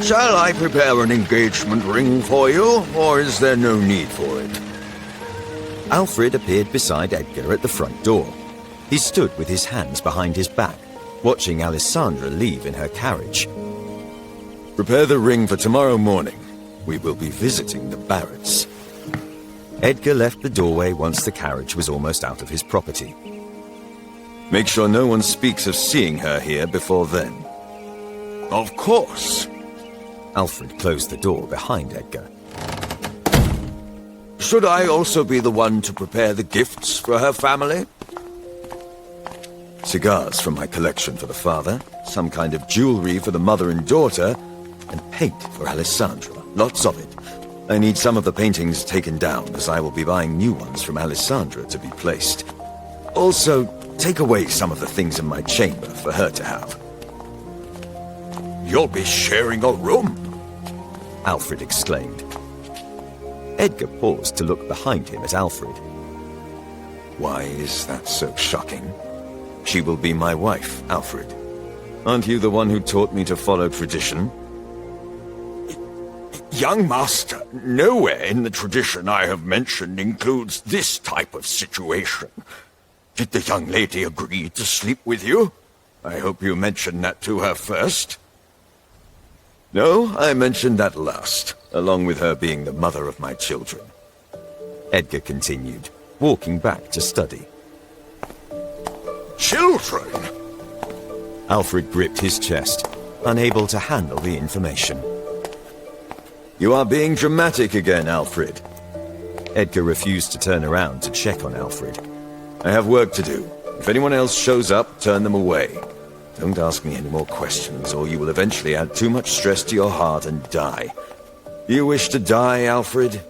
Shall I prepare an engagement ring for you, or is there no need for it? Alfred appeared beside Edgar at the front door. He stood with his hands behind his back, watching Alisandre leave in her carriage. Prepare the ring for tomorrow morning. We will be visiting the Barretts. Edgar left the doorway once the carriage was almost out of his property. Make sure no one speaks of seeing her here before then. Of course. Alfred closed the door behind Edgar. Should I also be the one to prepare the gifts for her family? Cigars from my collection for the father, some kind of jewelry for the mother and daughter, and paint for Alisandre. Lots of it. I need some of the paintings taken down, as I will be buying new ones from Alisandre to be placed. Also, take away some of the things in my chamber for her to have. You'll be sharing a room? Alfred exclaimed. Edgar paused to look behind him at Alfred. Why is that so shocking? She will be my wife, Alfred. Aren't you the one who taught me to follow tradition? Young master, nowhere in the tradition I have mentioned includes this type of situation. Did the young lady agree to sleep with you? I hope you mentioned that to her first. No, I mentioned that last, along with her being the mother of my children. Edgar continued, walking back to study. Children? Alfred gripped his chest, unable to handle the information. You are being dramatic again, Alfred. Edgar refused to turn around to check on Alfred. I have work to do. If anyone else shows up, turn them away. Don't ask me any more questions, or you will eventually add too much stress to your heart and die. Do you wish to die, Alfred?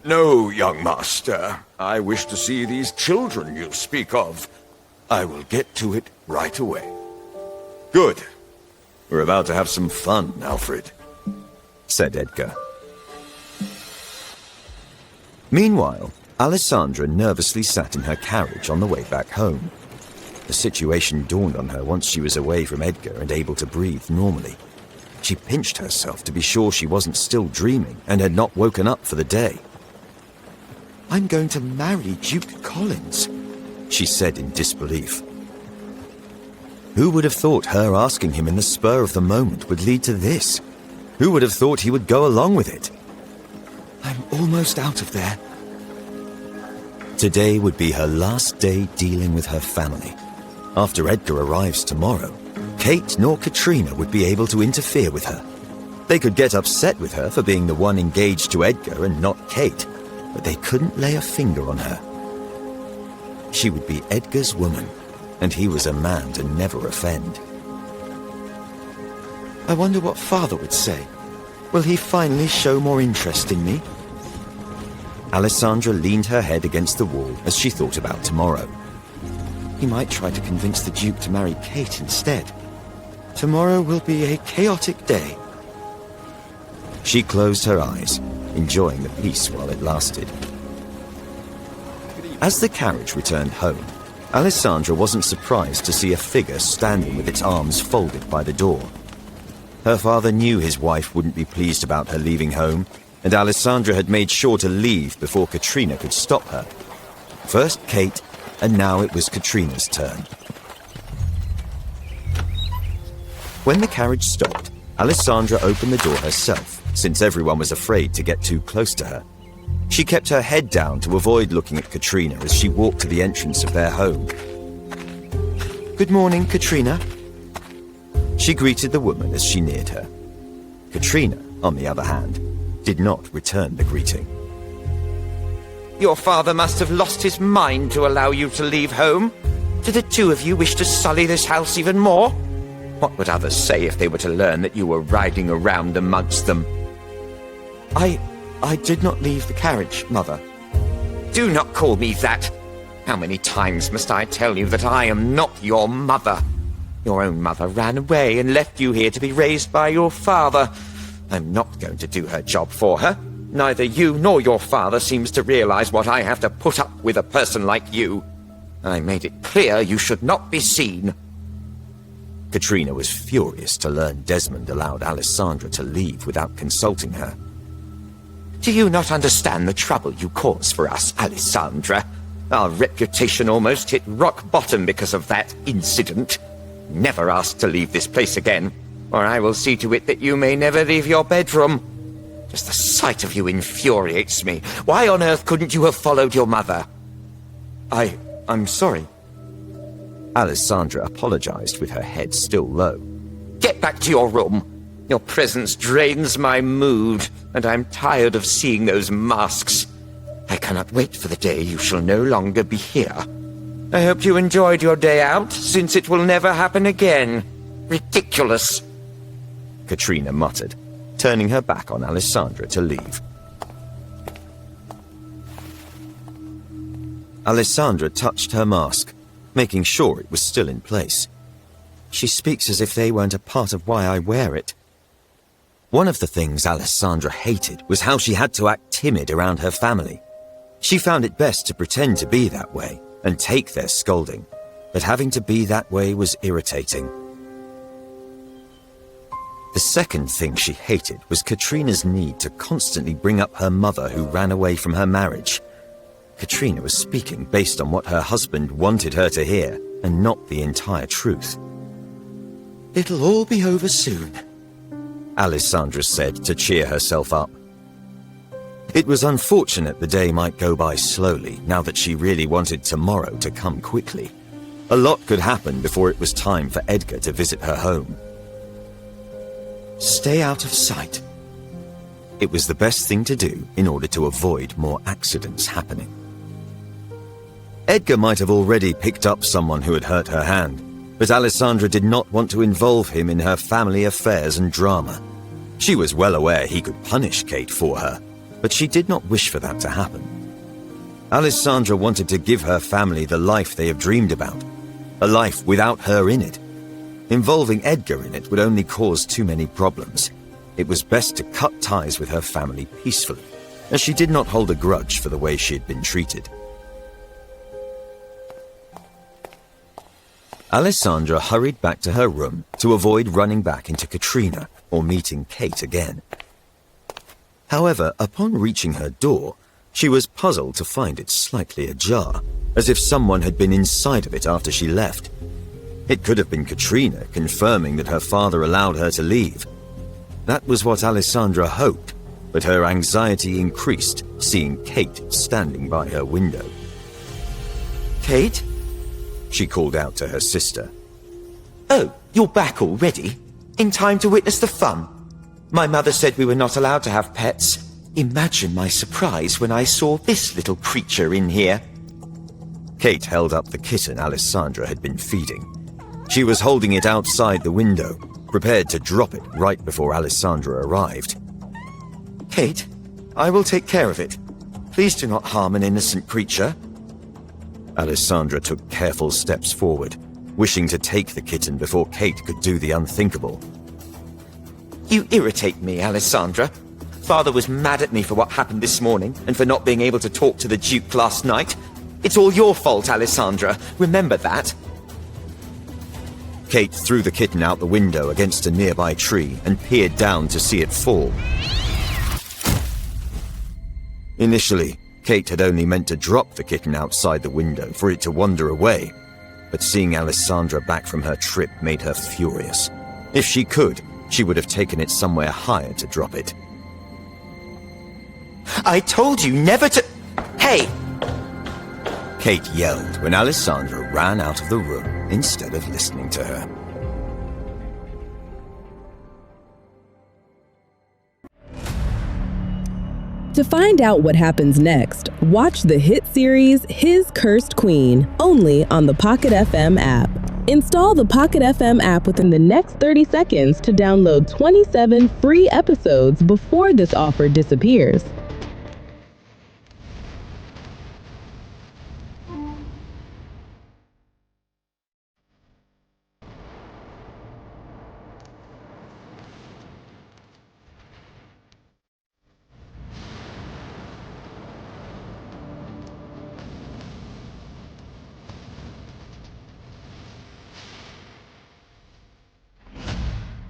No, young master. I wish to see these children you speak of. I will get to it right away. Good. We're about to have some fun, Alfred, said Edgar. Meanwhile, Alisandre nervously sat in her carriage on the way back home. The situation dawned on her once she was away from Edgar and able to breathe normally. She pinched herself to be sure she wasn't still dreaming and had not woken up for the day. "I'm going to marry Duke Collins," she said in disbelief. Who would have thought her asking him in the spur of the moment would lead to this? Who would have thought he would go along with it? "I'm almost out of there." Today would be her last day dealing with her family. After Edgar arrives tomorrow, Kate nor Katrina would be able to interfere with her. They could get upset with her for being the one engaged to Edgar and not Kate, but they couldn't lay a finger on her. She would be Edgar's woman, and he was a man to never offend. I wonder what Father would say. Will he finally show more interest in me? Alisandre leaned her head against the wall as she thought about tomorrow. He might try to convince the Duke to marry Kate instead. Tomorrow will be a chaotic day. She closed her eyes, enjoying the peace while it lasted. As the carriage returned home, Alisandre wasn't surprised to see a figure standing with its arms folded by the door. Her father knew his wife wouldn't be pleased about her leaving home, and Alisandre had made sure to leave before Katrina could stop her. First Kate, and now it was Katrina's turn. When the carriage stopped, Alisandre opened the door herself, since everyone was afraid to get too close to her. She kept her head down to avoid looking at Katrina as she walked to the entrance of their home. "Good morning, Katrina." She greeted the woman as she neared her. Katrina, on the other hand, did not return the greeting. Your father must have lost his mind to allow you to leave home. Do the two of you wish to sully this house even more? What would others say if they were to learn that you were riding around amongst them? I did not leave the carriage, Mother. Do not call me that. How many times must I tell you that I am not your mother? Your own mother ran away and left you here to be raised by your father. I'm not going to do her job for her. Neither you nor your father seems to realize what I have to put up with a person like you. I made it clear you should not be seen. Katrina was furious to learn Desmond allowed Alisandre to leave without consulting her. Do you not understand the trouble you cause for us, Alisandre? Our reputation almost hit rock bottom because of that incident. Never ask to leave this place again, or I will see to it that you may never leave your bedroom. Just the sight of you infuriates me. Why on earth couldn't you have followed your mother? I'm sorry. Alisandre apologized with her head still low. Get back to your room. Your presence drains my mood, and I'm tired of seeing those masks. I cannot wait for the day you shall no longer be here. I hope you enjoyed your day out, since it will never happen again. Ridiculous. Katrina muttered, turning her back on Alisandre to leave. Alisandre touched her mask, making sure it was still in place. She speaks as if they weren't a part of why I wear it. One of the things Alisandre hated was how she had to act timid around her family. She found it best to pretend to be that way and take their scolding, but having to be that way was irritating. The second thing she hated was Katrina's need to constantly bring up her mother who ran away from her marriage. Katrina was speaking based on what her husband wanted her to hear, and not the entire truth. It'll all be over soon, Alisandre said to cheer herself up. It was unfortunate the day might go by slowly, now that she really wanted tomorrow to come quickly. A lot could happen before it was time for Edgar to visit her home. Stay out of sight. It was the best thing to do in order to avoid more accidents happening. Edgar might have already picked up someone who had hurt her hand, but Alisandre did not want to involve him in her family affairs and drama. She was well aware he could punish Kate for her, but she did not wish for that to happen. Alisandre wanted to give her family the life they have dreamed about, a life without her in it. Involving Edgar in it would only cause too many problems. It was best to cut ties with her family peacefully, as she did not hold a grudge for the way she had been treated. Alisandre hurried back to her room to avoid running back into Katrina or meeting Kate again. However, upon reaching her door, she was puzzled to find it slightly ajar, as if someone had been inside of it after she left. It could have been Katrina confirming that her father allowed her to leave. That was what Alisandre hoped, but her anxiety increased seeing Kate standing by her window. Kate? She called out to her sister. Oh, you're back already? In time to witness the fun? My mother said we were not allowed to have pets. Imagine my surprise when I saw this little creature in here. Kate held up the kitten Alisandre had been feeding. She was holding it outside the window, prepared to drop it right before Alisandre arrived. Kate, I will take care of it. Please do not harm an innocent creature. Alisandre took careful steps forward, wishing to take the kitten before Kate could do the unthinkable. You irritate me, Alisandre. Father was mad at me for what happened this morning and for not being able to talk to the Duke last night. It's all your fault, Alisandre. Remember that. Kate threw the kitten out the window against a nearby tree and peered down to see it fall. Initially, Kate had only meant to drop the kitten outside the window for it to wander away, but seeing Alisandre back from her trip made her furious. If she could, she would have taken it somewhere higher to drop it. I told you never to... Hey! Kate yelled when Alisandre ran out of the room instead of listening to her. To find out what happens next, watch the hit series His Cursed Queen, only on the Pocket FM app. Install the Pocket FM app within the next 30 seconds to download 27 free episodes before this offer disappears.